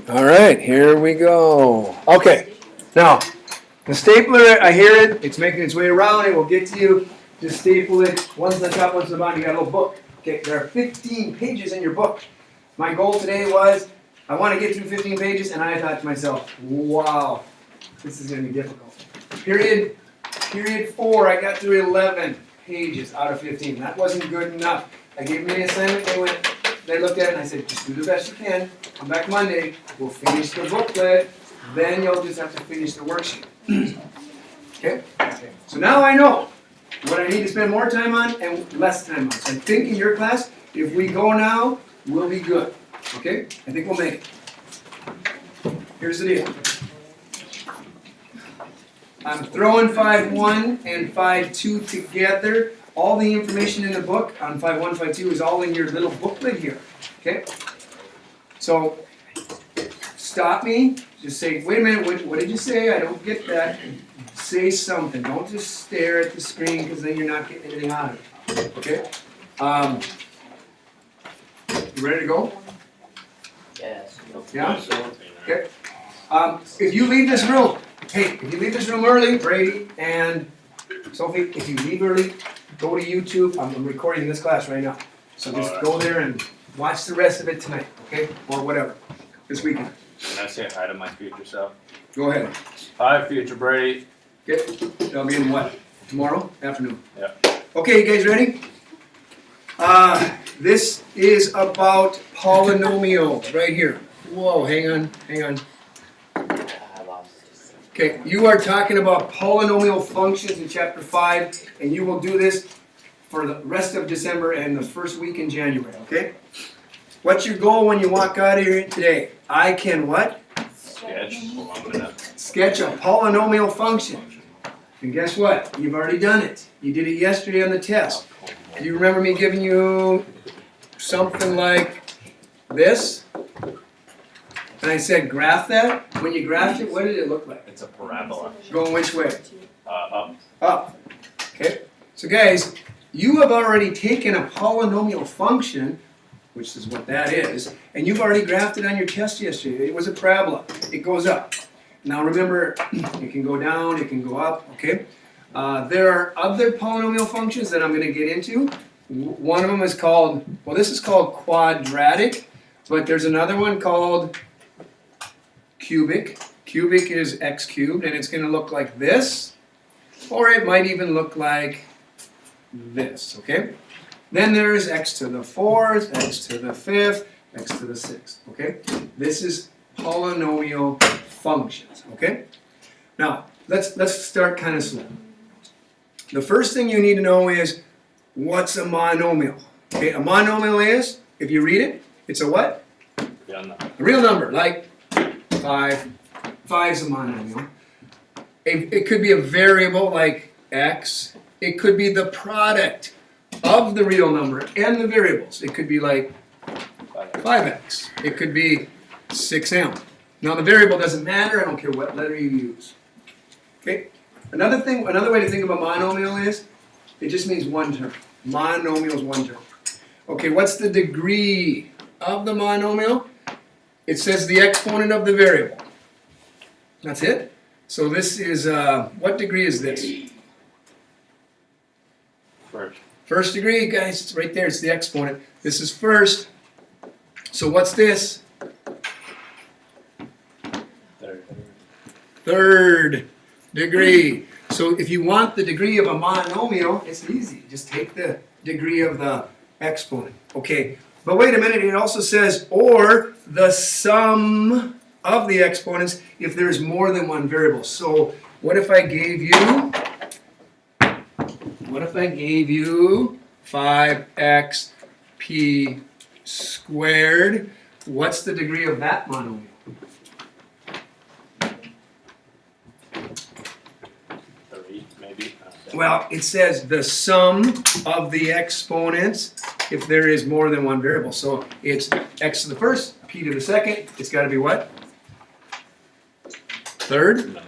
All right, here we go. Okay, now the stapler, I hear it. It's making its way around. It will get to you. Just staple it. One's on the top, one's on the bottom. You got a little book. Okay, there are 15 pages in your book. My goal today was I want to get through 15 pages, and I thought to myself, wow, this is going to be difficult. Period 4, I got through 11 pages out of 15. That wasn't good enough. I gave them the assignment. They looked at it, and I said, just do the best you can. Come back Monday. We'll finish the booklet. Then you'll just have to finish the worksheet. Okay? So now I know what I need to spend more time on and less time on. So I think in your class, if we go now, we'll be good. Okay? I think we'll make it. Here's the deal. I'm throwing 5.1 and 5.2 together. All the information in the book on 5.1, 5.2 is all in your little booklet here. Okay? So, stop me. Just say, wait a minute, what did you say? I don't get that. Say something. Don't just stare at the screen because then you're not getting anything out of it. Okay? You ready to go? Yes. Yeah? Okay. If you leave this room, if you leave this room early, Brady and Sophie, if you leave early, go to YouTube. I'm recording this class right now. So just go there and watch the rest of it tonight, okay? Or whatever, this weekend. Can I say hi to my future self? Go ahead. Hi, future Brady. Okay, that'll be in what? Tomorrow afternoon? Yeah. Okay, you guys ready? This is about polynomials right here. Whoa, hang on. I lost it. Okay, you are talking about polynomial functions in chapter 5, and you will do this for the rest of December and the first week in January, okay? What's your goal when you walk out of here today? I can what? Sketch. Hold on a minute. Sketch a polynomial function. And guess what? You've already done it. You did it yesterday on the test. Do you remember me giving you something like this? And I said graph that. When you graphed it, what did it look like? It's a parabola. Going which way? Up. Up. Okay? So guys, you have already taken a polynomial function, which is what that is, and you've already graphed it on your test yesterday. It was a parabola. It goes up. Now remember, it can go down, it can go up, okay? There are other polynomial functions that I'm going to get into. One of them is called, well, this is called quadratic, but there's another one called cubic. Cubic is x cubed, and it's going to look like this, or it might even look like this, okay? Then there's x to the 4th, x to the 5th, x to the 6th, okay? This is polynomial functions, okay? Now, let's start kind of slow. The first thing you need to know is, what's a monomial? Okay, a monomial is, if you read it, it's a what? Yeah, A real number, like 5. 5's a monomial. It could be a variable like x. It could be the product of the real number and the variables. It could be like 5x. It could be 6m. Now the variable doesn't matter. I don't care what letter you use. Okay. Another way to think of a monomial is, it just means one term. Monomial is one term. Okay, what's the degree of the monomial? It says the exponent of the variable. That's it. So this is, what degree is this? First. First degree, guys, it's right there. It's the exponent. This is first. So what's this? Third degree. So if you want the degree of a monomial, it's easy. Just take the degree of the exponent. Okay, but wait a minute. It also says, or the sum of the exponents if there's more than one variable. So what if I gave you 5xp squared? What's the degree of that monomial? 30, maybe. Well, it says the sum of the exponents if there is more than one variable. So it's x to the first, p to the second. It's got to be what? Third,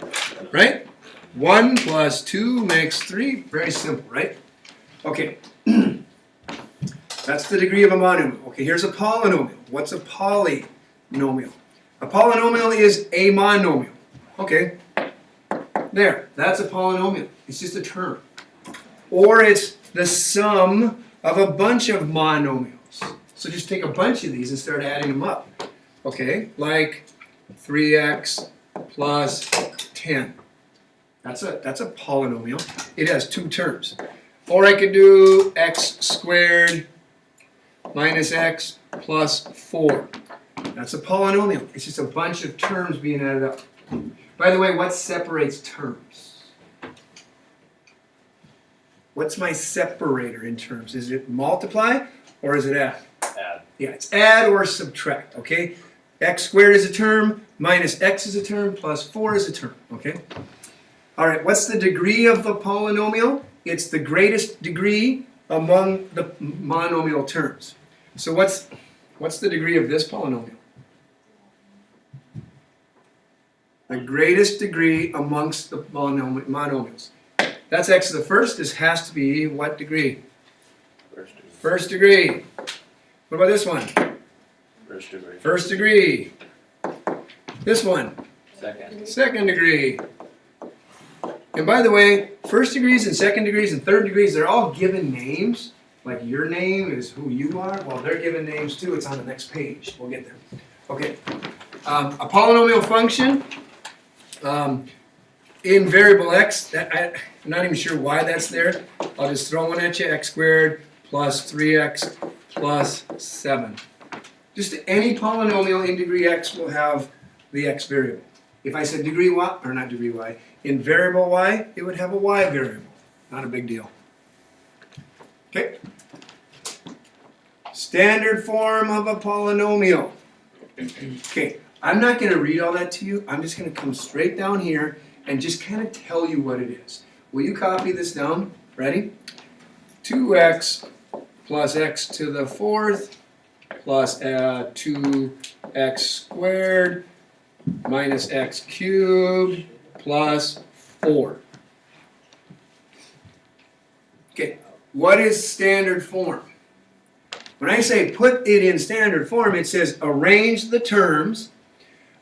right? 1 plus 2 makes 3. Very simple, right? Okay. That's the degree of a monomial. Okay, here's a polynomial. What's a polynomial? A polynomial is a monomial. Okay. There, that's a polynomial. It's just a term. Or it's the sum of a bunch of monomials. So just take a bunch of these and start adding them up. Okay, like 3x plus 10. That's a polynomial. It has two terms. Or I could do x squared minus x plus 4. That's a polynomial. It's just a bunch of terms being added up. By the way, what separates terms? What's my separator in terms? Is it multiply or is it add? Add. Yeah, it's add or subtract, okay? X squared is a term, minus x is a term, plus 4 is a term, okay? All right, what's the degree of the polynomial? It's the greatest degree among the monomial terms. So what's the degree of this polynomial? The greatest degree amongst the monomials. That's x to the first. This has to be what degree? First degree. First degree. What about this one? First degree. First degree. This one? Second. Second degree. And by the way, first degrees and second degrees and third degrees, they're all given names. Like your name is who you are. Well, they're given names too. It's on the next page. We'll get there. Okay. A polynomial function in variable x, I'm not even sure why that's there. I'll just throw one at you, x squared plus 3x plus 7. Just any polynomial in degree x will have the x variable. If I said degree y, or not degree y, in variable y, it would have a y variable. Not a big deal. Okay. Standard form of a polynomial. Okay, I'm not going to read all that to you. I'm just going to come straight down here and just kind of tell you what it is. Will you copy this down? Ready? 2x plus x to the fourth plus 2x squared minus x cubed plus 4. Okay, what is standard form? When I say put it in standard form, it says arrange the terms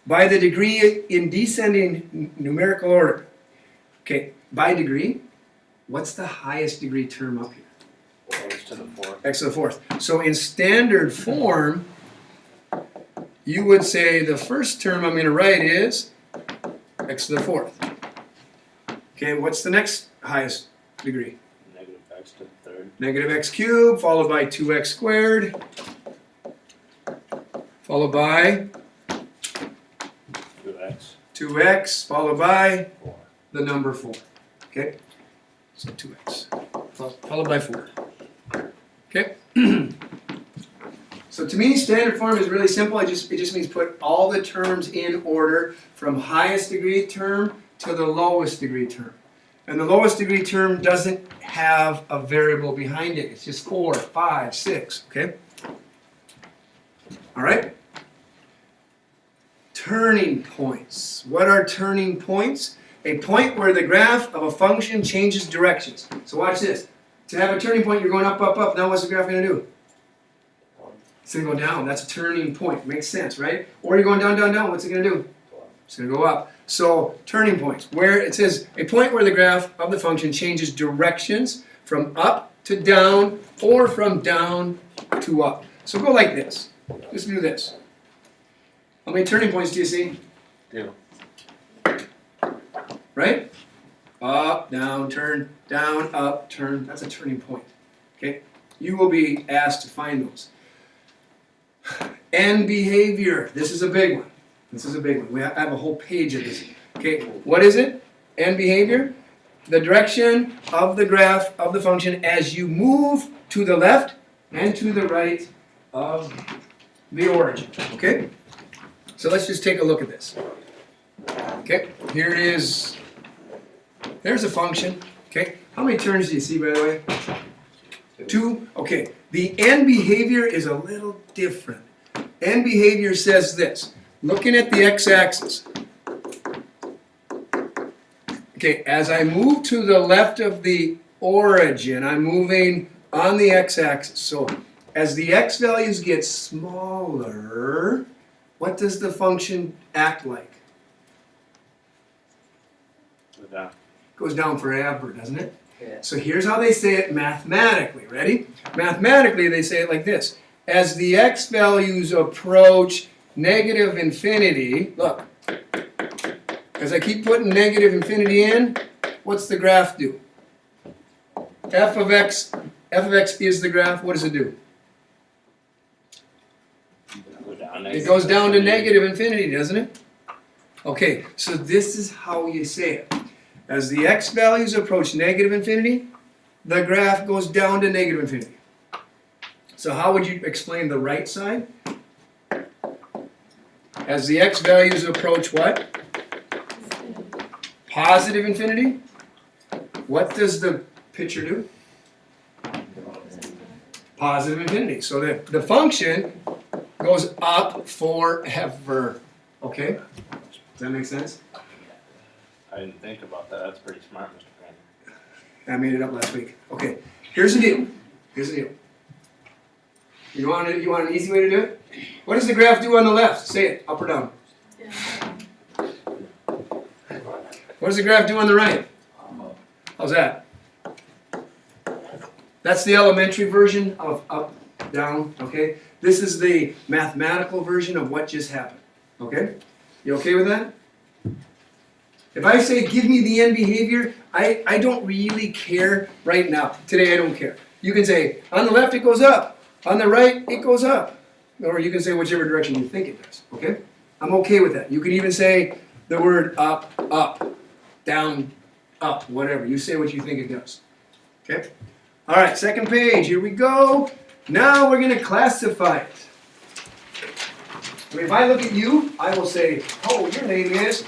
by the degree in descending numerical order. Okay, by degree, what's the highest degree term up here? X to the fourth. X to the fourth. So in standard form, you would say the first term I'm going to write is x to the fourth. Okay, what's the next highest degree? Negative x to the third. Negative x cubed, followed by 2x squared, followed by 2x. 2x, followed by 4. the number 4. Okay, so 2x, followed by 4. Okay. So to me, standard form is really simple. It just means put all the terms in order from highest degree term to the lowest degree term. And the lowest degree term doesn't have a variable behind it. It's just 4, 5, 6, okay? All right? Turning points. What are turning points? A point where the graph of a function changes directions. So watch this. To have a turning point, you're going up, up, up. Now what's the graph going to do? It's going to go down. That's a turning point. Makes sense, right? Or you're going down, down, down. What's it going to do? It's going to go up. So turning points, where it says a point where the graph of the function changes directions from up to down or from down to up. So go like this. Just do this. How many turning points do you see? 2. Right? Up, down, up, turn. That's a turning point. Okay? You will be asked to find those. And behavior. This is a big one. This is a big one. I have a whole page of this. Okay, what is it? And behavior? The direction of the graph of the function as you move to the left and to the right of the origin. Okay? So let's just take a look at this. Okay, here it is. There's a function. Okay, how many turns do you see, by the way? 2. Okay, the end behavior is a little different. End behavior says this. Looking at the x-axis. Okay, as I move to the left of the origin, I'm moving on the x-axis. So as the x values get smaller, what does the function act like? Go down. Goes down forever, doesn't it? Yeah. So here's how they say it mathematically. Ready? Mathematically, they say it like this. As the x values approach negative infinity, look, as I keep putting negative infinity in, what's the graph do? F of x is the graph. What does it do? Go down. It goes down to negative infinity, doesn't it? Okay, so this is how you say it. As the x values approach negative infinity, the graph goes down to negative infinity. So how would you explain the right side? As the x values approach what? Positive infinity. What does the picture do? Positive infinity. So the function goes up forever. Okay? Does that make sense? I didn't think about that. That's pretty smart, Mr. Crane. I made it up last week. Okay, here's the deal. Here's the deal. You want an easy way to do it? What does the graph do on the left? Say it, up or down. What does the graph do on the right? How's that? That's the elementary version of up, down, okay? This is the mathematical version of what just happened, okay? You okay with that? If I say, give me the end behavior, I don't really care right now. Today I don't care. You can say, on the left it goes up. On the right it goes up. Or you can say whichever direction you think it does, okay? I'm okay with that. You can even say the word up, up, down, up, whatever. You say what you think it does, okay? All right, second page, here we go. Now we're going to classify it. I mean, if I look at you, I will say, oh, your name is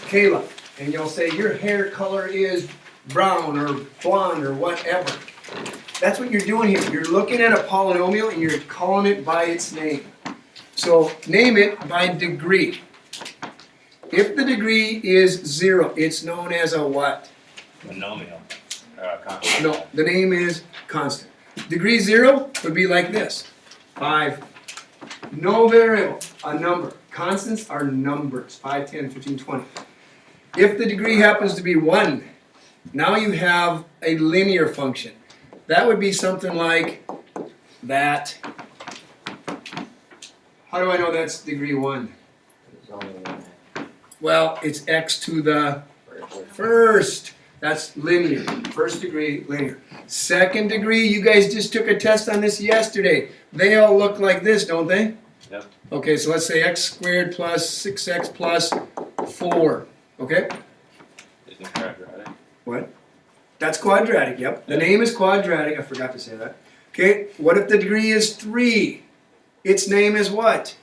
Kayla. And you'll say your hair color is brown or blonde or whatever. That's what you're doing here. You're looking at a polynomial and you're calling it by its name. So name it by degree. If the degree is 0, it's known as a what? Monomial. Constant. No, the name is constant. Degree 0 would be like this. 5. No variable, a number. Constants are numbers. 5, 10, 15, 20. If the degree happens to be 1, now you have a linear function. That would be something like that. How do I know that's degree 1? There's only one. Well, it's x to the first. That's linear. First degree, linear. Second degree, you guys just took a test on this yesterday. They all look like this, don't they? Yep. Okay, so let's say x squared plus 6x plus 4. Okay? Isn't quadratic. What? That's quadratic, yep. The name is quadratic. I forgot to say that. Okay, what if the degree is 3? Its name is what?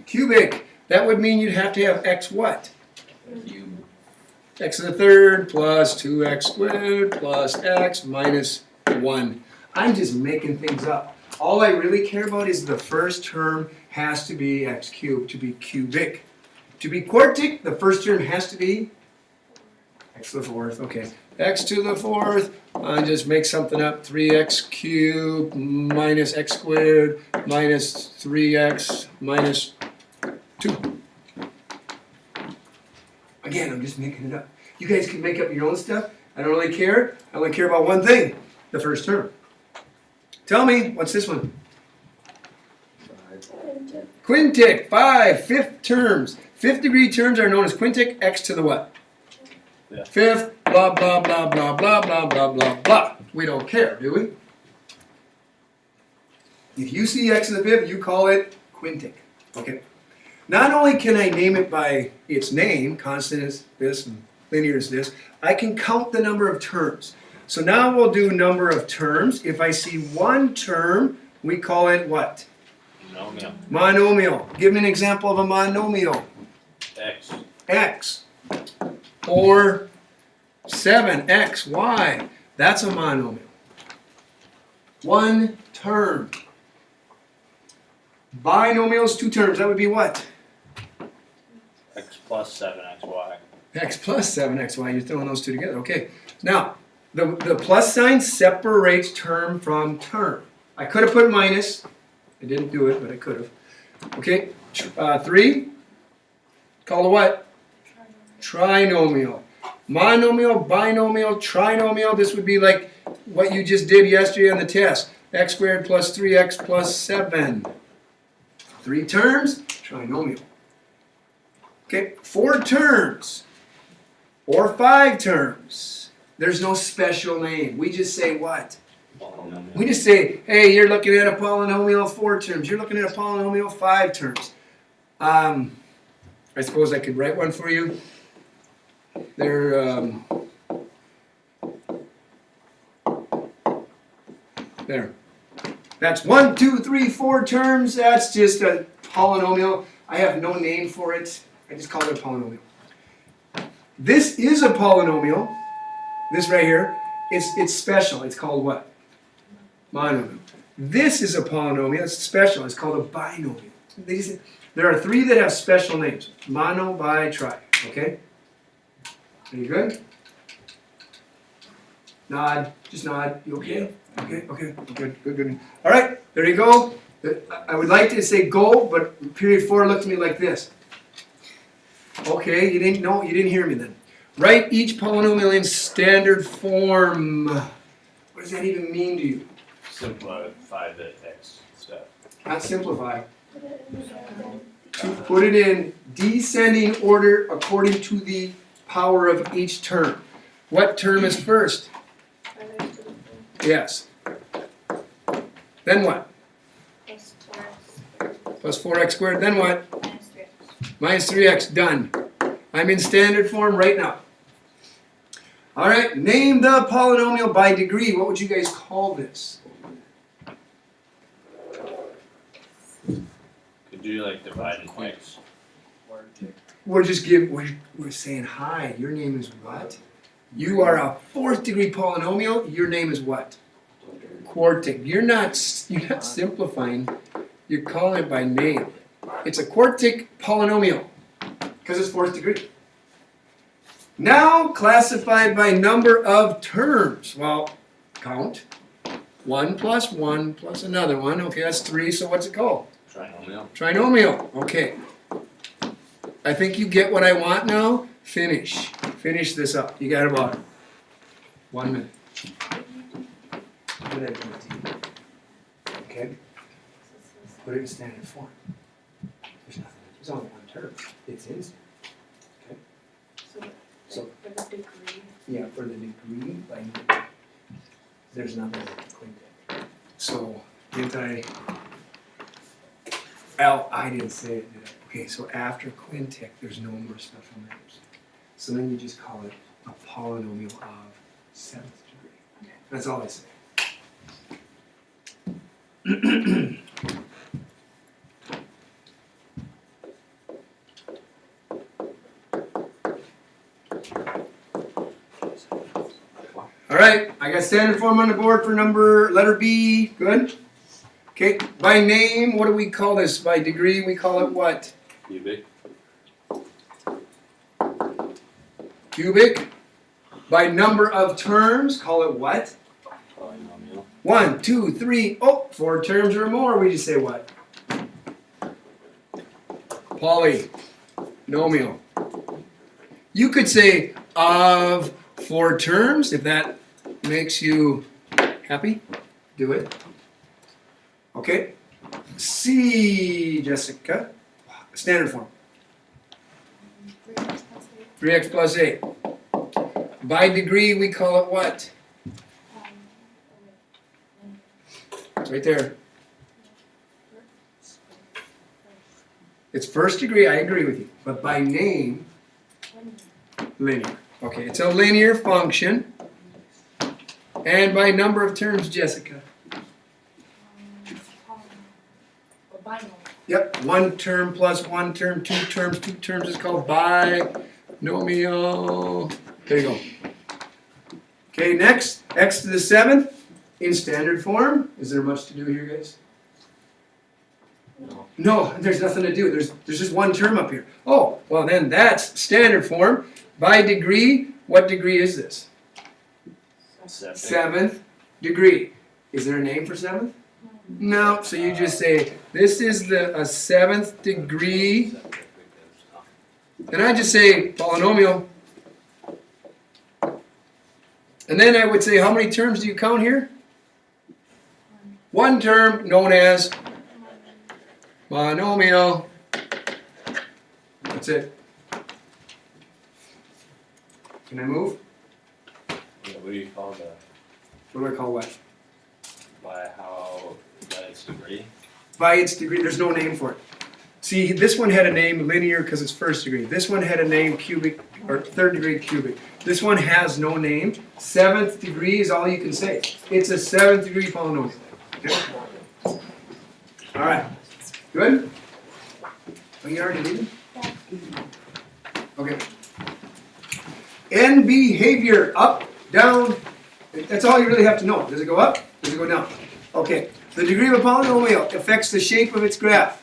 Cubic. That would mean you'd have to have x what? Cube. X to the third plus 2x squared plus x minus 1. I'm just making things up. All I really care about is the first term has to be x cubed to be cubic. To be quartic, the first term has to be x to the fourth. Okay, x to the fourth. I just make something up. 3x cubed minus x squared minus 3x minus 2. Again, I'm just making it up. You guys can make up your own stuff. I don't really care. I only care about one thing, the first term. Tell me, what's this one? Quintic, 5, fifth terms. Fifth degree terms are known as quintic, x to the what? Yeah. Fifth, blah, blah, blah, blah, blah, blah, blah, blah, blah. We don't care, do we? If you see x to the fifth, you call it quintic. Okay. Not only can I name it by its name, constant is this and linear is this, I can count the number of terms. So now we'll do number of terms. If I see one term, we call it what? Monomial. Monomial. Give me an example of a monomial. X. X. Or 7x, y. That's a monomial. One term. Binomials, 2 terms. That would be what? X plus 7xy. X plus 7xy. You're throwing those two together. Okay. Now, the plus sign separates term from term. I could have put minus. I didn't do it, but I could have. Okay. 3, called a what? Trinomial. Monomial, binomial, trinomial, this would be like what you just did yesterday on the test. X squared plus 3x plus 7. 3 terms, trinomial. Okay, 4 terms or 5 terms. There's no special name. We just say what? Polynomial. We just say, hey, you're looking at a polynomial 4 terms. You're looking at a polynomial 5 terms. I suppose I could write one for you. There. There. That's 1, 2, 3, 4 terms. That's just a polynomial. I have no name for it. I just call it a polynomial. This is a polynomial. This right here. It's special. It's called what? Monomial. This is a polynomial. It's special. It's called a binomial. There are 3 that have special names. Mono, bi, tri. Okay? Are you good? Nod. Just nod. You okay? Okay, okay. Good. All right, there you go. I would like to say go, but period 4 looked at me like this. Okay, you didn't hear me then. Write each polynomial in standard form. What does that even mean to you? Simplify the x stuff. Not simplify. Put it in descending order according to the power of each term. What term is first? Yes. Then what? Plus 4x squared. Then what? Minus 3x. Done. I'm in standard form right now. All right. Name the polynomial by degree. What would you guys call this? Could you like divide in x? We're saying hi. Your name is what? You are a 4th degree polynomial. Your name is what? Quartic. You're not simplifying. You're calling it by name. It's a quartic polynomial because it's 4th degree. Now classified by number of terms. Well, count. 1 plus 1 plus another one. Okay, that's 3. So what's it called? Trinomial. Trinomial. Okay. I think you get what I want now. Finish this up. You got about 1 minute. Okay. Put it in standard form. There's nothing. There's only 1 term. It's in standard. Okay. So for the degree. Yeah, for the degree, there's nothing like quintet. So I didn't say it. Did I? Okay, so after quintic, there's no more special names. So then you just call it a polynomial of 7th degree. Okay. That's all I say. All right, I got standard form on the board for letter B. Good. Okay, by name, what do we call this? By degree, we call it what? Cubic. Cubic. By number of terms, call it what? Polynomial. 1, 2, 3, 4 terms or more, we just say what? Polynomial. You could say of 4 terms, if that makes you happy, do it. Okay. C, Jessica. Standard form. 3x plus 8. By degree, we call it what? It's right there. It's 1st degree, I agree with you. But by name, linear. Okay, it's a linear function. And by number of terms, Jessica. Yep, 1 term plus 1 term, 2 terms. 2 terms is called binomial. There you go. Okay, next, x to the 7th in standard form. Is there much to do here, guys? No, there's nothing to do. There's just 1 term up here. Oh, well then that's standard form. By degree, what degree is this? 7th. 7th degree. Is there a name for 7th? No, so you just say, this is a 7th degree, and I just say polynomial. And then I would say, how many terms do you count here? One term known as monomial. That's it. Can I move? Yeah, what do you call the, What do I call what? by its degree? By its degree, there's no name for it. See, this one had a name linear because it's 1st degree. This one had a name cubic, or 3rd degree cubic. This one has no name. 7th degree is all you can say. It's a 7th degree polynomial. Okay? All right. Good? Oh, you already leaving? Okay. End behavior, up, down. That's all you really have to know. Does it go up? Does it go down? Okay. The degree of a polynomial affects the shape of its graph.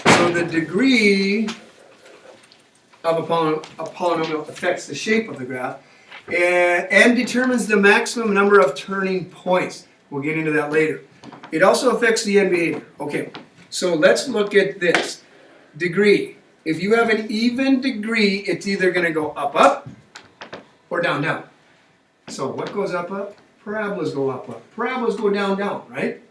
So the degree of a polynomial affects the shape of the graph and determines the maximum number of turning points. We'll get into that later. It also affects the end behavior. Okay, so let's look at this. Degree. If you have an even degree, it's either going to go up, up, or down, down. So what goes up, up? Parabolas go up, up. Parabolas go down, down, right?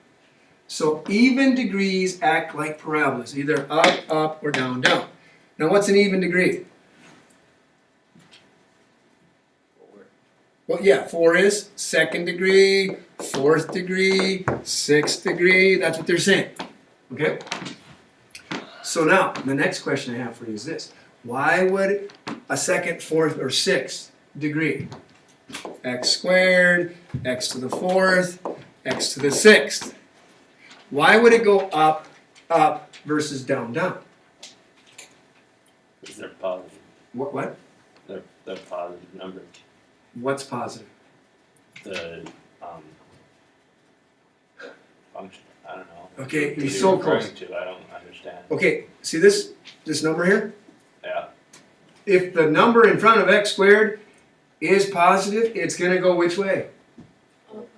So even degrees act like parabolas, either up, up, or down, down. Now what's an even degree? Well, yeah, 4 is 2nd degree, 4th degree, 6th degree. That's what they're saying. Okay? So now, the next question I have for you is this. Why would a 2nd, 4th, or 6th degree? X squared, x to the 4th, x to the 6th. Why would it go up, up, versus down, down? Because they're positive. What? They're positive numbers. What's positive? The function. I don't know. Okay, What you're are so you referring close. to? I don't understand. Okay, see this number here? Yeah. If the number in front of x squared is positive, it's going to go which way?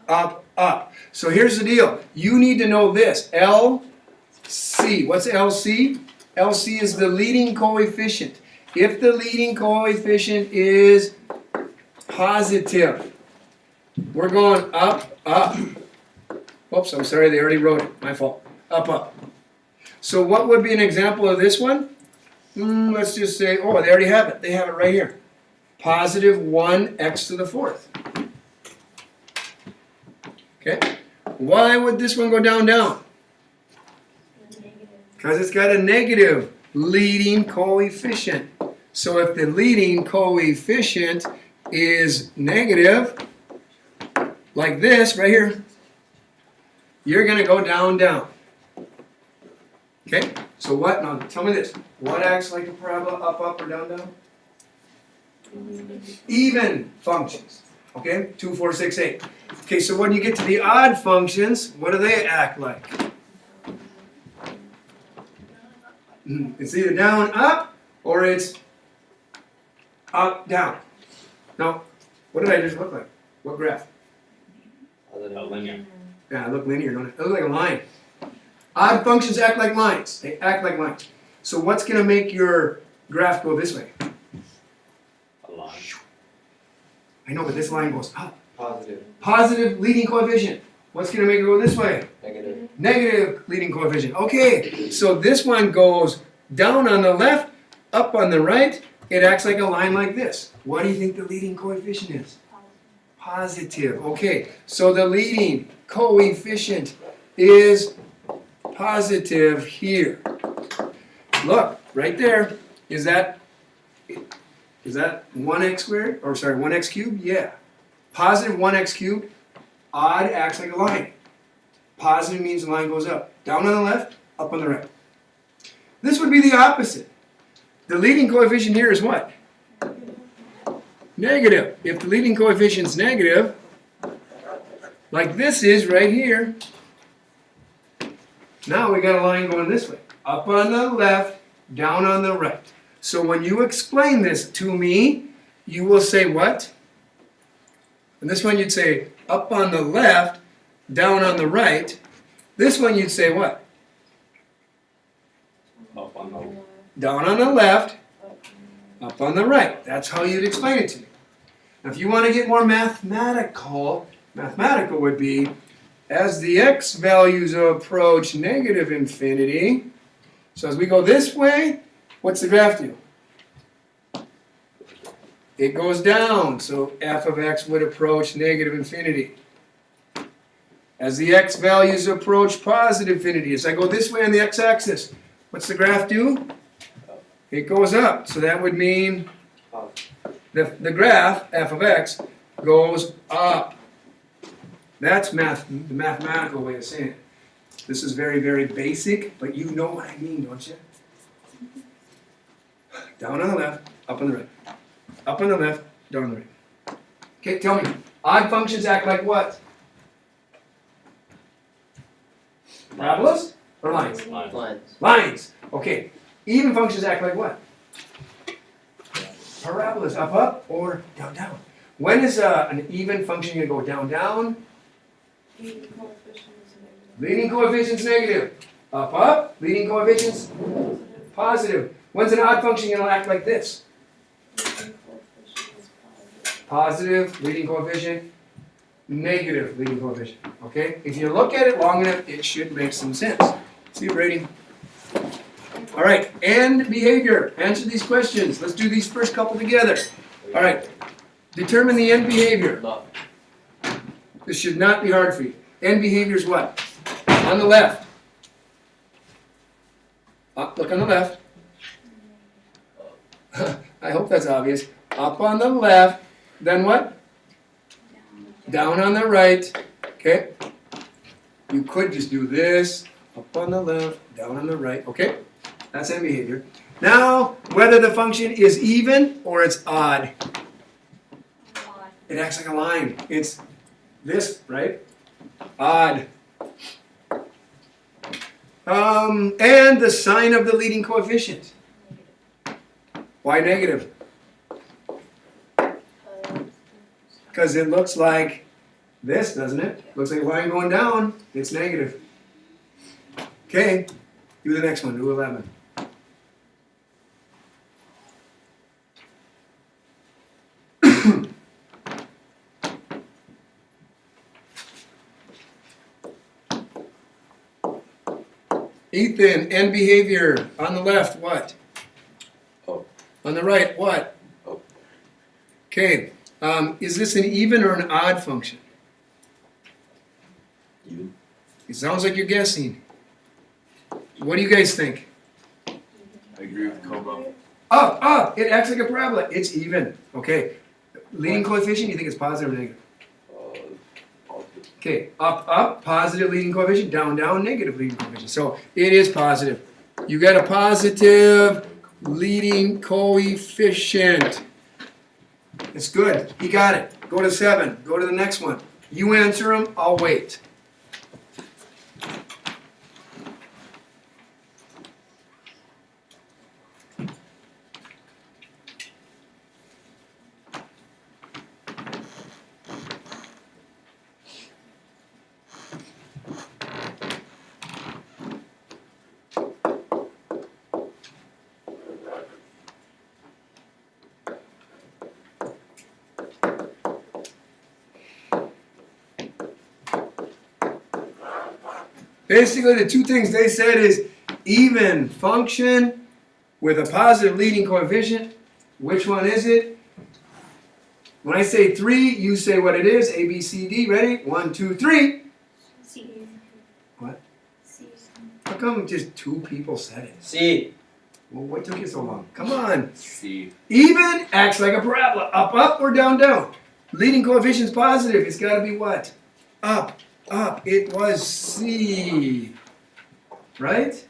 Up, up. So here's the deal. You need to know this. LC. What's LC? LC is the leading coefficient. If the leading coefficient is positive, we're going up, up. Oops, I'm sorry, they already wrote it. My fault. Up, up. So what would be an example of this one? Let's just say, oh, they already have it. They have it right here. Positive 1x to the 4th. Okay? Why would this one go down, down? Because it's got a negative leading coefficient. So if the leading coefficient is negative, like this right here, you're going to go down, down. Okay? So what? Now tell me this. What acts like a parabola, up, up, or down, down? Even functions. Okay? 2, 4, 6, 8. Okay, so when you get to the odd functions, what do they act like? It's either down, up, or it's up, down. Now, what did I just look like? What graph? A linear. Yeah, I look linear, don't it? I look like a line. Odd functions act like lines. They act like lines. So what's going to make your graph go this way? A line. I know, but this line goes up. Positive. Positive leading coefficient. What's going to make it go this way? Negative. Negative leading coefficient. Okay, so this one goes down on the left, up on the right. It acts like a line like this. What do you think the leading coefficient is? Positive. Okay, so the leading coefficient is positive here. Look, right there. Is that 1x squared? Or sorry, 1x cubed? Yeah. Positive 1x cubed. Odd acts like a line. Positive means the line goes up. Down on the left, up on the right. This would be the opposite. The leading coefficient here is what? Negative. If the leading coefficient is negative, like this is right here, now we got a line going this way. Up on the left, down on the right. So when you explain this to me, you will say what? And this one you'd say up on the left, down on the right. This one you'd say what? Up on the, Down on the left, up on the right. That's how you'd explain it to me. Now if you want to get more mathematical would be, as the x values approach negative infinity, so as we go this way, what's the graph do? It goes down, so f of x would approach negative infinity. As the x values approach positive infinity, as I go this way on the x-axis, what's the graph do? It goes up, so that would mean the graph, f of x, goes up. That's the mathematical way of saying it. This is very, very basic, but you know what I mean, don't you? Down on the left, up on the right. Up on the left, down on the right. Okay, tell me, odd functions act like what? Parabolas or lines? Lines. Lines. Okay. Even functions act like what? Parabolas, up, up, or down, down. When is an even function going to go down, down? Leading coefficient's negative. Up, up. Leading coefficient's positive. When's an odd function going to act like this? Positive, leading coefficient, negative leading coefficient. Okay? If you look at it long enough, it should make some sense. See you, Brady. All right, and behavior. Answer these questions. Let's do these first couple together. All right. Determine the end behavior. This should not be hard for you. End behavior is what? On the left. Up, look on the left. I hope that's obvious. Up on the left. Then what? Down on the right. Okay? You could just do this. Up on the left, down on the right. Okay? That's end behavior. Now, whether the function is even or it's odd. It acts like a line. It's this, right? Odd. And the sign of the leading coefficient. Why negative? Because it looks like this, doesn't it? Looks like a line going down. It's negative. Okay, do the next one. Do 11. Ethan, end behavior. On the left, what? Up. On the right, what? Up. Okay. Is this an even or an odd function? Even. It sounds like you're guessing. What do you guys think? I agree with Kobo. Up, up. It acts like a parabola. It's even. Okay. Leading coefficient, you think it's positive or negative? Positive. Okay. Up, up. Positive leading coefficient. Down, down. Negative leading coefficient. So it is positive. You got a positive leading coefficient. It's good. He got it. Go to 7. Go to the next one. You answer them. I'll wait. Basically, the two things they said is even function with a positive leading coefficient. Which one is it? When I say 3, you say what it is. A, B, C, D. Ready? 1, 2, 3. C. What? C. How come just 2 people said it? C. Well, what took you so long? Come on. C. Even acts like a parabola. Up, up, or down, down. Leading coefficient's positive. It's got to be what? Up. Up. It was C. Right?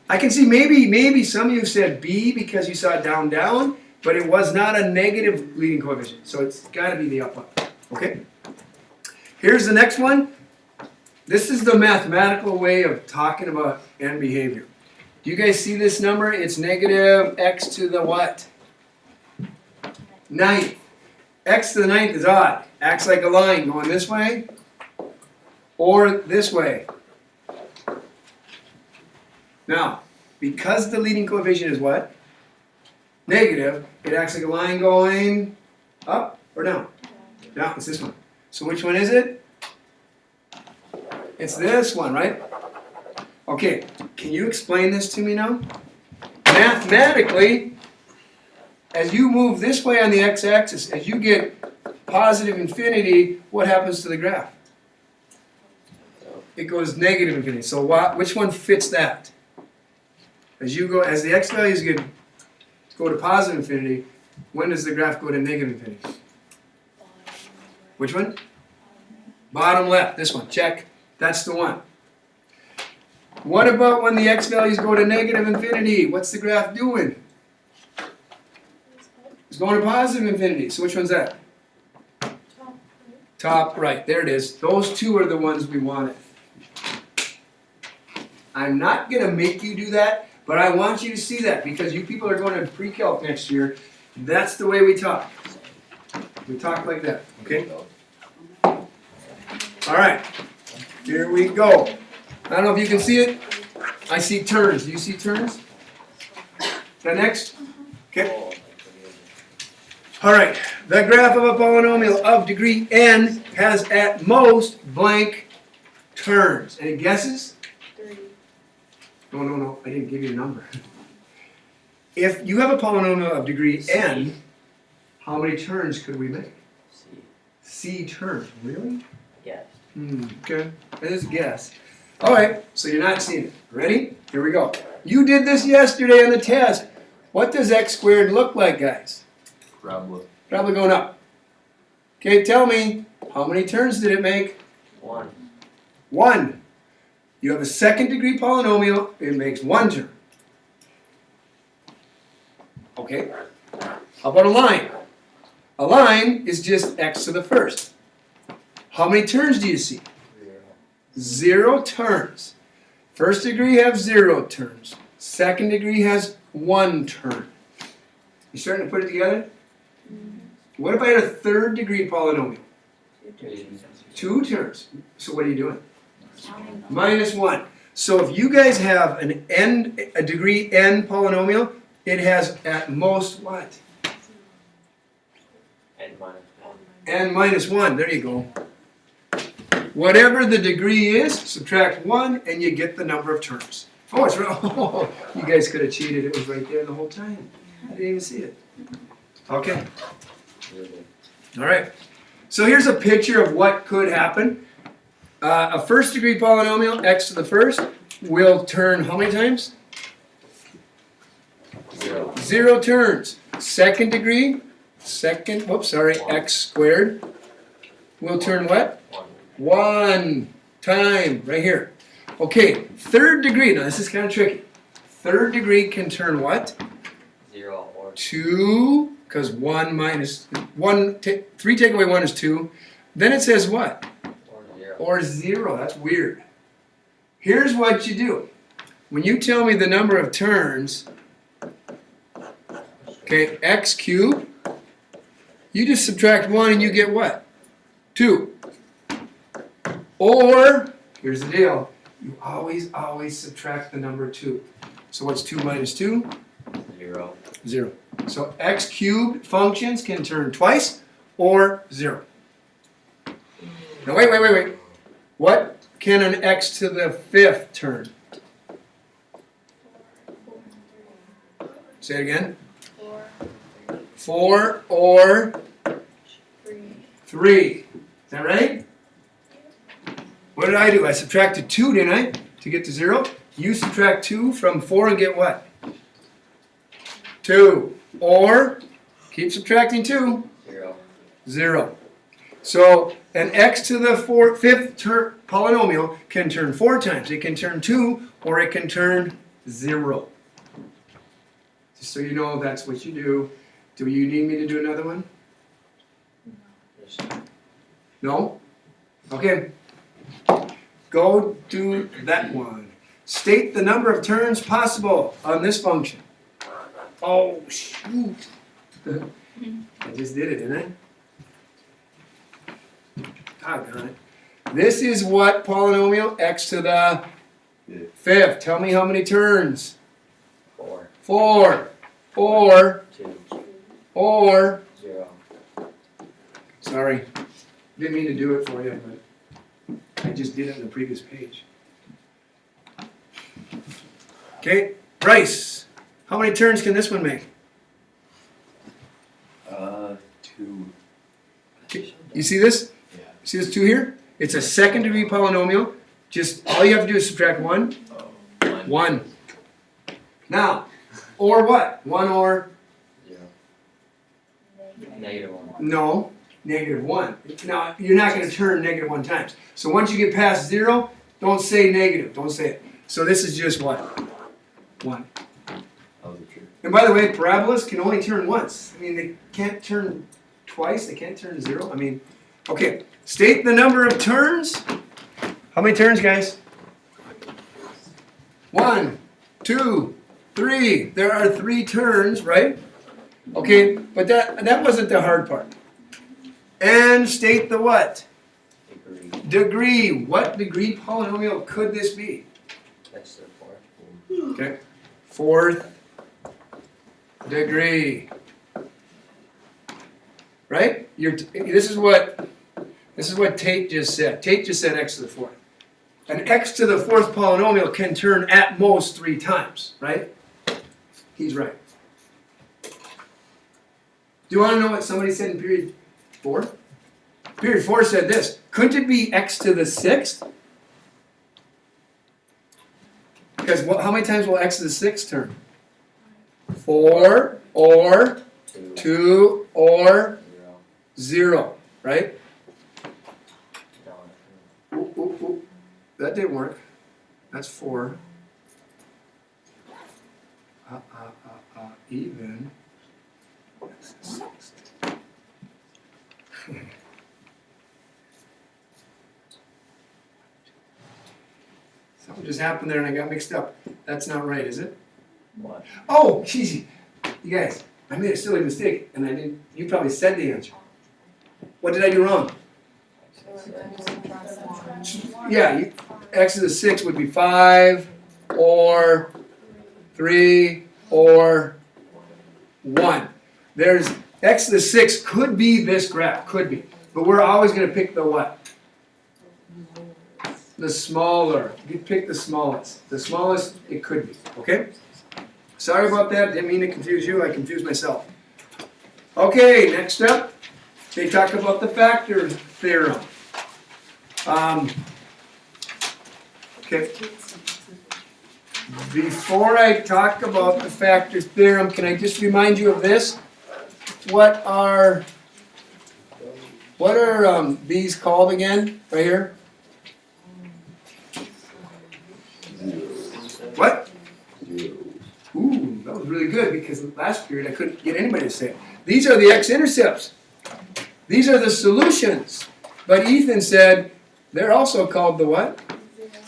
I can see maybe some of you said B because you saw down, down, but it was not a negative leading coefficient. So it's got to be the up, up. Okay? Here's the next one. This is the mathematical way of talking about end behavior. Do you guys see this number? It's negative x to the what? 9th. X to the 9th is odd. Acts like a line going this way or this way. Now, because the leading coefficient is what? Negative, it acts like a line going up or down? Down, it's this one. So which one is it? It's this one, right? Okay, can you explain this to me now? Mathematically, as you move this way on the x-axis, as you get positive infinity, what happens to the graph? It goes negative infinity. So which one fits that? As the x values go to positive infinity, when does the graph go to negative infinity? Which one? Bottom left, this one, check. That's the one. What about when the x values go to negative infinity? What's the graph doing? It's going to positive infinity. So which one's that? Top right, there it is. Those two are the ones we wanted. I'm not going to make you do that, but I want you to see that because you people are going to pre-calc next year. That's the way we talk. We talk like that, okay? All right, here we go. I don't know if you can see it. I see turns. Do you see turns? The next? Okay. All right, the graph of a polynomial of degree n has at most blank turns. Any guesses? 3. No, I didn't give you a number. If you have a polynomial of degree n, how many turns could we make? C turns, really? Yes. Okay, that is a guess. All right, so you're not seeing it. Ready? Here we go. You did this yesterday on the test. What does x squared look like, guys? Parabola. Probably going up. Okay, tell me, how many turns did it make? 1. 1. You have a second degree polynomial, it makes 1 turn. Okay, how about a line? A line is just x to the first. How many turns do you see? 0 turns. First degree has 0 turns. Second degree has 1 turn. You starting to put it together? What if I had a third degree polynomial? 2 turns. So what are you doing? Minus 1. So if you guys have a degree n polynomial, it has at most what? N minus 1. N minus 1. There you go. Whatever the degree is, subtract 1 and you get the number of terms. Oh, it's right. Oh, you guys could have cheated. It was right there the whole time. I didn't even see it. Okay. All right. So here's a picture of what could happen. A first degree polynomial, x to the first, will turn how many times? 0. 0 turns. Second degree, x squared, will turn what? 1. 1 time, right here. Okay, third degree, now this is kind of tricky. Third degree can turn what? 0 or 2, because 3 take away 1 is 2. Then it says what? or 0. Or 0, that's weird. Here's what you do. When you tell me the number of turns, okay, x cubed, you just subtract 1 and you get what? 2. Or, here's the deal, you always subtract the number 2. So what's 2 minus 2? 0. 0. So x cubed functions can turn twice or 0. Now wait. What can an x to the 5th turn? Say it again. 4 or 3. Is that right? What did I do? I subtracted 2, didn't I? To get to 0. You subtract 2 from 4 and get what? 2. Or, keep subtracting 2. 0. 0. So, an x to the 5th polynomial can turn 4 times. It can turn 2, or it can turn 0. Just so you know, that's what you do. Do you need me to do another one? No? Okay. Go do that one. State the number of turns possible on this function. Oh, shoot. I just did it, didn't I? Doggone it. This is what polynomial? X to the fifth. Tell me how many turns? 4, 4. Or 2, 0. Sorry, didn't mean to do it for you, but I just did it on the previous page. Okay, Bryce, how many turns can this one make? 2. You see this? Yeah. See this 2 here? It's a second degree polynomial. Just all you have to do is subtract 1. 1. Now, or what? 1 or? 0. Negative 1. No, negative 1. Now, you're not going to turn negative 1 times. So once you get past 0, don't say negative. Don't say it. So this is just what? 1. And by the way, parabolas can only turn once. I mean, they can't turn twice. They can't turn 0. I mean, okay. State the number of turns. How many turns, guys? 1, 2, 3. There are 3 turns, right? Okay, but that wasn't the hard part. And state the what? Degree. Degree. What degree polynomial could this be? X to the 4th. Okay. 4th degree. Right? This is what Tate just said. Tate just said x to the 4th. An x to the 4th polynomial can turn at most 3 times, right? He's right. Do you want to know what somebody said in period 4? Period 4 said this. Couldn't it be x to the 6th? Because how many times will x to the 6th turn? 4 or 2 or 0, right? Ooh. That didn't work. That's 4. Even. Something just happened there and I got mixed up. That's not right, is it? What? Oh, geez. You guys, I made a silly mistake and I didn't. You probably said the answer. What did I do wrong? Yeah, x to the 6 would be 5 or 3 or 1. There's x to the 6 could be this graph, could be. But we're always going to pick the what? The smaller. You pick the smallest. The smallest it could be, okay? Sorry about that. Didn't mean to confuse you. I confused myself. Okay, next up, they talk about the factor theorem. Okay. Before I talk about the factor theorem, can I just remind you of this? What are these called again? Right here. What? Ooh, that was really good because last period I couldn't get anybody to say it. These are the x-intercepts. These are the solutions. But Ethan said they're also called the what?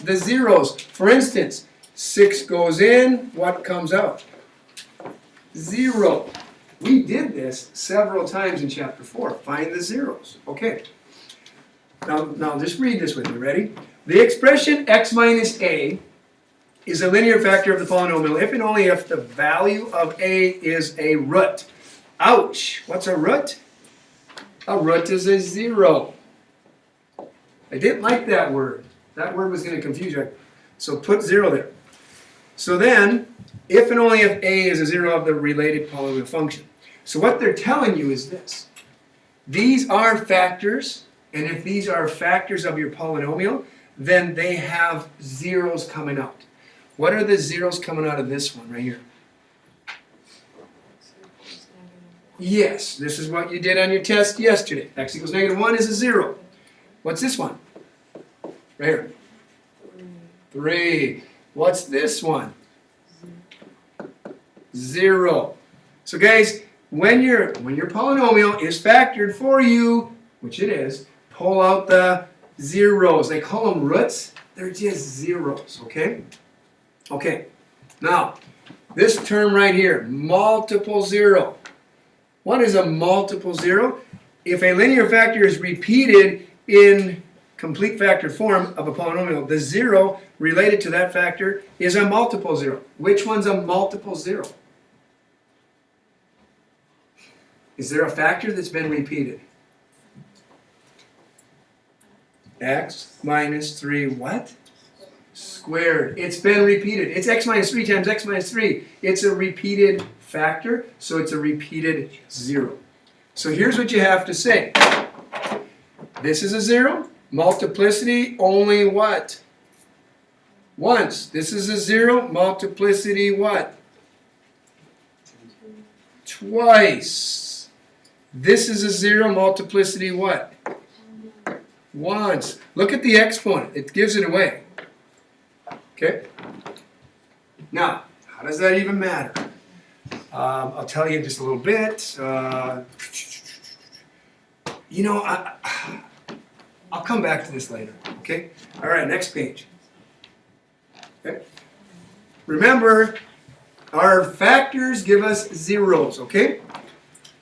The zeros. For instance, 6 goes in, what comes out? 0. We did this several times in chapter 4. Find the zeros. Okay. Now just read this with me. Ready? The expression x minus a is a linear factor of the polynomial if and only if the value of a is a root. Ouch! What's a root? A root is a 0. I didn't like that word. That word was going to confuse you. So put 0 there. So then, if and only if a is a 0 of the related polynomial function. So what they're telling you is this. These are factors, and if these are factors of your polynomial, then they have zeros coming out. What are the zeros coming out of this one right here? Yes, this is what you did on your test yesterday. X equals -1 is a 0. What's this one? Right here. 3. What's this one? 0. So guys, when your polynomial is factored for you, which it is, pull out the zeros. They call them roots. They're just zeros, okay? Okay. Now, this term right here, multiple 0. What is a multiple 0? If a linear factor is repeated in complete factor form of a polynomial, the zero related to that factor is a multiple zero. Which one's a multiple zero? Is there a factor that's been repeated? X minus 3 what? Squared. It's been repeated. It's x minus 3 times x minus 3. It's a repeated factor, so it's a repeated zero. So here's what you have to say. This is a zero. Multiplicity only what? Once. This is a zero. Multiplicity what? Twice. This is a zero. Multiplicity what? Once. Look at the exponent. It gives it away. Okay? Now, how does that even matter? I'll tell you in just a little bit. You know, I'll come back to this later. Okay? All right, next page. Okay? Remember, our factors give us zeros, okay?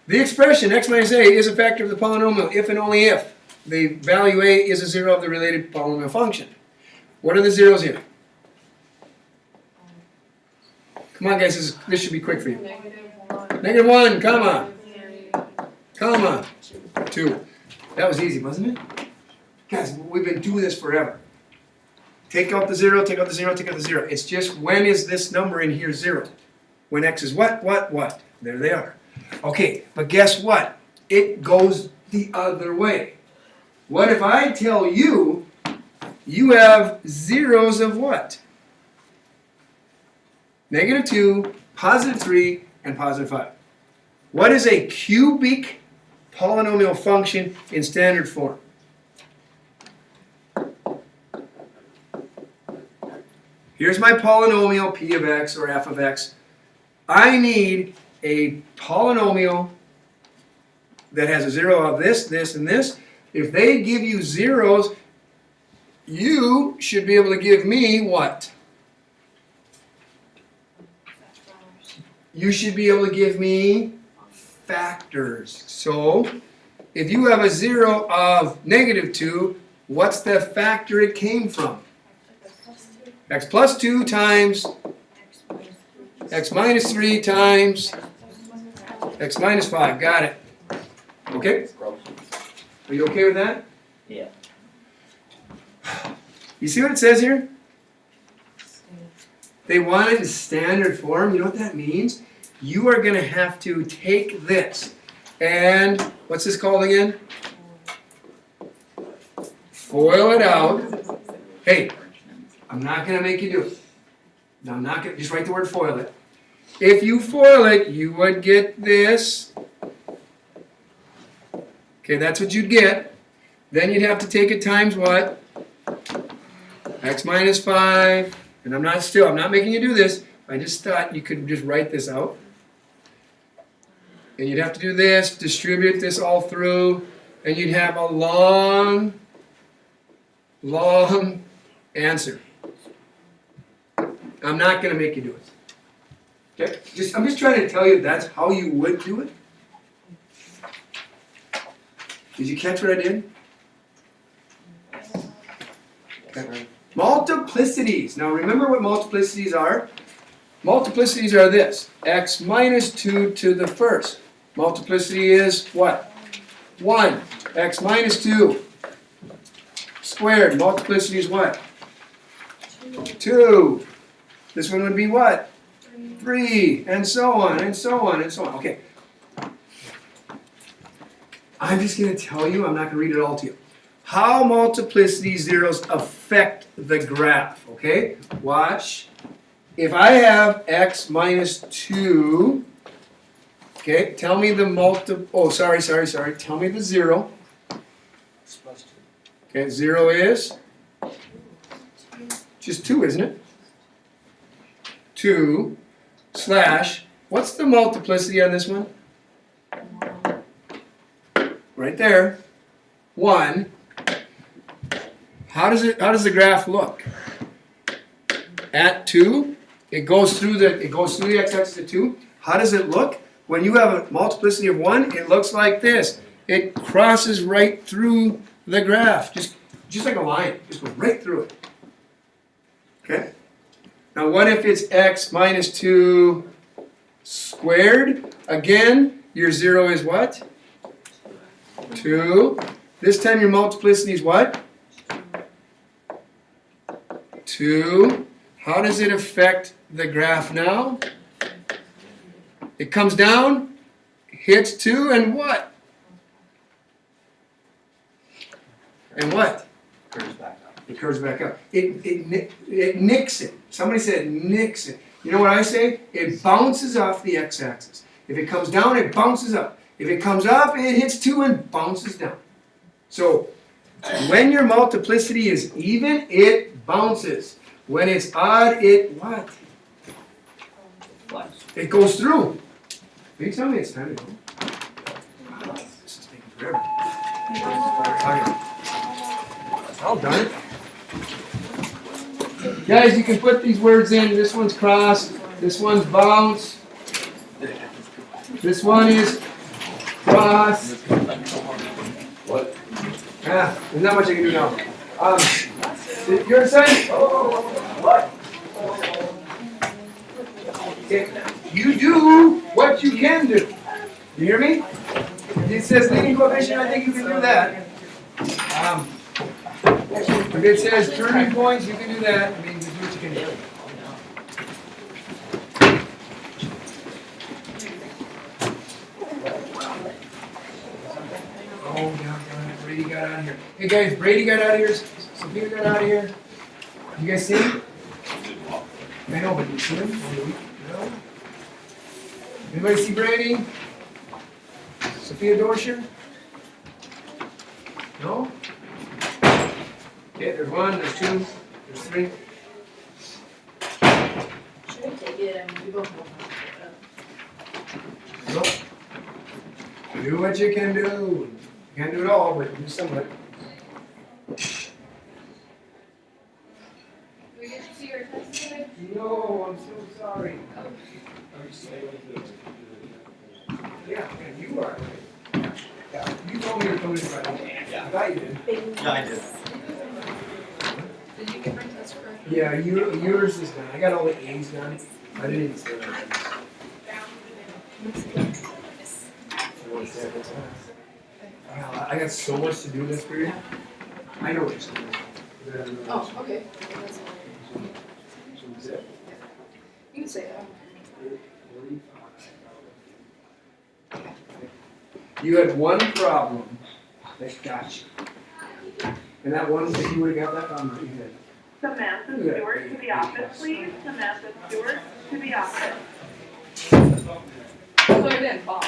The expression x minus a is a factor of the polynomial if and only if the value a is a zero of the related polynomial function. What are the zeros here? Come on, guys, this should be quick for you. -1, comma, comma, 2. That was easy, wasn't it? Guys, we've been doing this forever. Take out the 0, take out the 0, take out the 0. It's just when is this number in here 0? When x is what? There they are. Okay, but guess what? It goes the other way. What if I tell you, you have zeros of what? -2, +3, and +5. What is a cubic polynomial function in standard form? Here's my polynomial p of x or f of x. I need a polynomial that has a zero of this, this, and this. If they give you zeros, you should be able to give me what? You should be able to give me factors. So, if you have a zero of -2, what's the factor it came from? X plus 2 times x minus 3 times x minus 5. Got it. Okay? Are you okay with that? Yeah. You see what it says here? They want it in standard form. You know what that means? You are going to have to take this and, what's this called again? Foil it out. Hey, I'm not going to make you do it. No, I'm not going to, just write the word foil it. If you foil it, you would get this. Okay, that's what you'd get. Then you'd have to take it times what? X minus 5. And I'm not making you do this. I just thought you could just write this out. And you'd have to do this, distribute this all through, and you'd have a long answer. I'm not going to make you do it. Okay? I'm just trying to tell you that's how you would do it. Did you catch what I did? Okay. Multiplicities. Now remember what multiplicities are? Multiplicities are this. X minus 2 to the first. Multiplicity is what? 1. X minus 2 squared. Multiplicity is what? 2. This one would be what? 3. And so on, and so on, and so on. Okay. I'm just going to tell you, I'm not going to read it all to you. How multiplicity zeros affect the graph, okay? Watch. If I have x minus 2, okay, tell me the tell me the 0. Okay, 0 is just 2, isn't it? 2 slash, what's the multiplicity on this one? Right there. 1. How does the graph look? At 2, it goes through the x-axis at 2. How does it look? When you have a multiplicity of 1, it looks like this. It crosses right through the graph. Just just like a line, just goes right through it. Okay? Now what if it's x minus 2 squared? Again, your 0 is what? 2. This time your multiplicity is what? 2. How does it affect the graph now? It comes down, hits 2, and what? And what? Curves back up. It curves back up. It nicks it. Somebody said nicks it. You know what I say? It bounces off the x-axis. If it comes down, it bounces up. If it comes up, it hits 2 and bounces down. So, when your multiplicity is even, it bounces. When it's odd, it what? Flex. It goes through. Can you tell me it's time to go? Wow, this is taking forever. Okay. All done. Guys, you can put these words in. This one's cross. This one's bounce. This one is cross. What? Ah, there's not much I can do now. You're saying? What? You do what you can do. You hear me? It says leading coefficient, I think you can do that. If it says turning points, you can do that. I mean, you do what you can do. Oh, down, Brady got out of here. Hey guys, Brady got out of here. Sophia got out of here. You guys see him? I know, but you see him? No? Anybody see Brady? Sophia Dorscher? No? Okay, there's 1, there's 2, there's 3. Should I take it? I mean, we both know. No. Do what you can do. You can't do it all, but do some of it. Do we get to see your test today? No, I'm so sorry. Yeah, and you are. Yeah, you told me to come in Friday. Yeah. I thought you did. Yeah, I did. Did you get my test correct? Yeah, yours is done. I got all the A's done. I didn't even say that. Wow, I got so much to do this period. I know what you're saying. Oh, okay. That's That's it. You can say that. You had one problem that got you. And that one, if you would have got that problem, you had. Samantha Stewart to the office, please. Samantha Stewart to the office. So it didn't fall.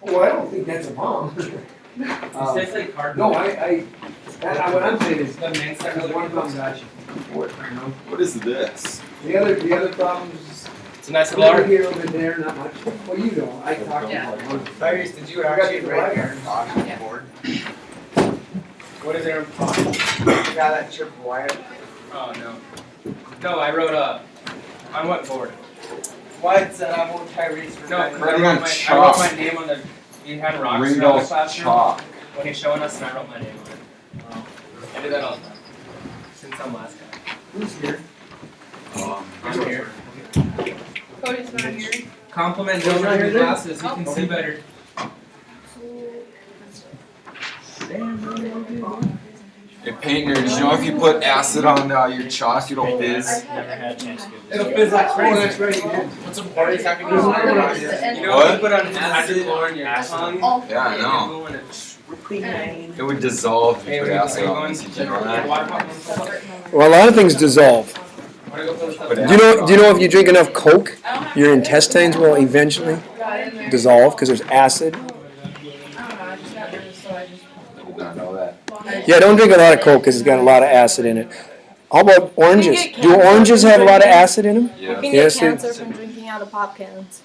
Oh, I don't think that's a bomb. It's like cardboard. No, what I'm saying is, The main that was one problem got you. What is this? The other problems, It's a nice a little little art. here, a little bit there, not much. Well, you know, I talked Yeah. about it. Tyrese, did you I got actually you write right your Yeah. board? What is there? Yeah, that chip wire. Oh, no. No, I wrote on what board? What said I want Tyrese for No, I that? Writing wrote on my chalk. name on the, you had rocks around the Ringdale's classroom. chalk. When he's showing us, and I wrote my name on it. I do that all the time. Since I'm last guy. Who's here? I'm here. Cody's not here. Compliment Well, Joe not on your here, glasses, you can see better. Hey, paint nerds, you know if you put acid on your chalk, it'll fizz? Never had a chance to get It'll this. fizz like Oh, crazy. that's right, you did. What's some parties I can Oh, do? I thought it was the end. You know What? when you put on hydrochlor in your tongue? All Yeah, I three. know. And it- It would dissolve if Hey, you are put you acid on going this. to Did you know that? water pop? Well, a lot of things dissolve. Wanna go put stuff Put in? acid Do you know if you drink enough Coke, your intestines will eventually Got in there. dissolve because there's acid? I don't know, I just got nervous, so I just. I did not know that. Yeah, don't drink a lot of Coke because it's got a lot of acid in it. How about oranges? get Do cancer oranges from have a lot of drinking- acid in them? Yeah. You can Yes, get they- cancer from drinking out of pop cans.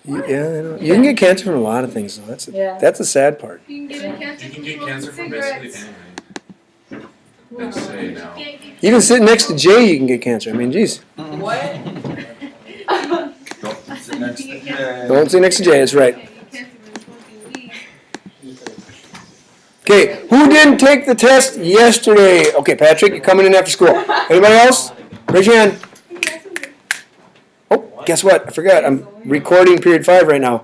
Yeah, I know. You can get cancer from a lot of things, though. Yeah. That's the sad part. You can get cancer You can from get smoking cancer from basically cigarettes. anything. They say now. Even sitting next to Jay, you can get cancer. I mean, geez. What? Don't sit next to Jay. Don't sit next to Jay, that's right. Okay, who didn't take the test yesterday? Okay, Patrick, you're coming in after school. Anybody else? Raise your hand. Oh, guess what? I forgot. I'm recording period 5 right now.